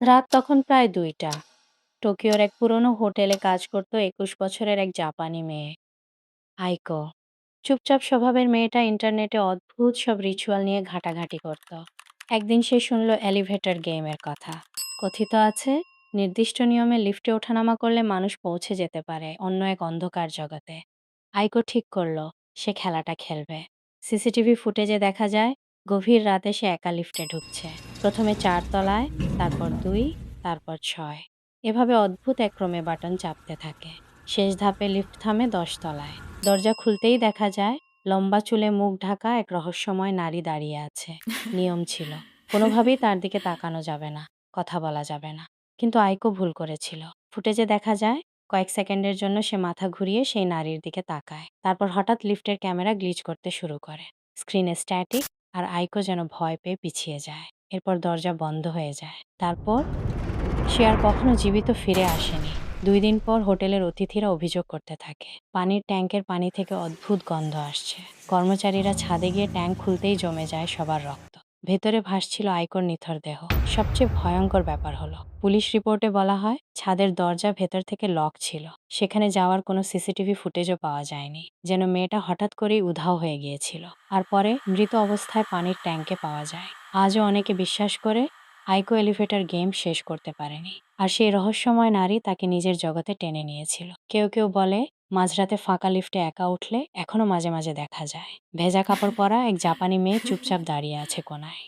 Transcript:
রাত তখন প্রায় ২টা। টোকিওর এক পুরনো হোটেলে কাজ করত ২১ বছরের এক জাপানি মেয়ে, আইকো। চুপচাপ স্বভাবের মেয়েটা ইন্টারনেটে অদ্ভুত সব রিচুয়াল নিয়ে ঘাটাঘাটি করত। একদিন সে শুনল এলিভেটর গেমের কথা। কথিত আছে, নির্দিষ্ট নিয়মে লিফটে ওঠানামা করলে মানুষ পৌঁছে যেতে পারে অন্য এক অন্ধকার জগতে। আইকো ঠিক করলো সে খেলাটা খেলবে। সিসিটিভি ফুটেজে দেখা যায় গভীর রাতে সে একা লিফটে ঢুকছে। প্রথমে ৪ তলায়, তারপর ২, তারপর ৬। এভাবে অদ্ভুত এক ক্রমে বাটন চাপতে থাকে। শেষ ধাপে লিফট থামে ১০ তলায়। দরজা খুলতেই দেখা যায় লম্বা চুলে মুখ ঢাকা এক রহস্যময় নারী দাঁড়িয়ে আছে। নিয়ম ছিল, কোনোভাবেই তার দিকে তাকানো যাবে না, কথা বলা যাবে না। কিন্তু আইকো ভুল করেছিল। ফুটেজে দেখা যায় কয়েক সেকেন্ডের জন্য সে মাথা ঘুরিয়ে সেই নারীর দিকে তাকায়। তারপর হঠাৎ লিফটের ক্যামেরা গ্লিচ করতে শুরু করে। স্ক্রিনে স্ট্যাটিক, আর আইকো যেন ভয় পেয়ে পিছিয়ে যায়। এরপর দরজা বন্ধ হয়ে যায়। তারপর সে আর কখনো জীবিত ফিরে আসেনি। ২ দিন পর হোটেলের অতিথিরা অভিযোগ করতে থাকে। পানির ট্যাঙ্কের পানি থেকে অদ্ভুত গন্ধ আসছে। কর্মচারীরা ছাদে গিয়ে ট্যাঙ্ক খুলতেই জমে যায় সবার রক্ত। ভেতরে ভাসছিল আইকোর নিথর দেহ। সবচেয়ে ভয়ঙ্কর ব্যাপার হলো, পুলিশ রিপোর্টে বলা হয় ছাদের দরজা ভেতর থেকে লক ছিল। সেখানে যাওয়ার কোনো সিসিটিভি ফুটেজও পাওয়া যায়নি। যেন মেয়েটা হঠাৎ করেই উধাও হয়ে গিয়েছিল। আর পরে মৃত অবস্থায় পানির ট্যাঙ্কে পাওয়া যায়। আজও অনেকে বিশ্বাস করে আইকো এলিভেটর গেম শেষ করতে পারেনি। আর সেই রহস্যময় নারী তাকে নিজের জগতে টেনে নিয়েছিল। কেউ কেউ বলে মাঝরাতে ফাঁকা লিফটে একা উঠলে এখনো মাঝে মাঝে দেখা যায় ভেজা কাপড় পরা এক জাপানি মেয়ে চুপচাপ দাঁড়িয়ে আছে কোনায়।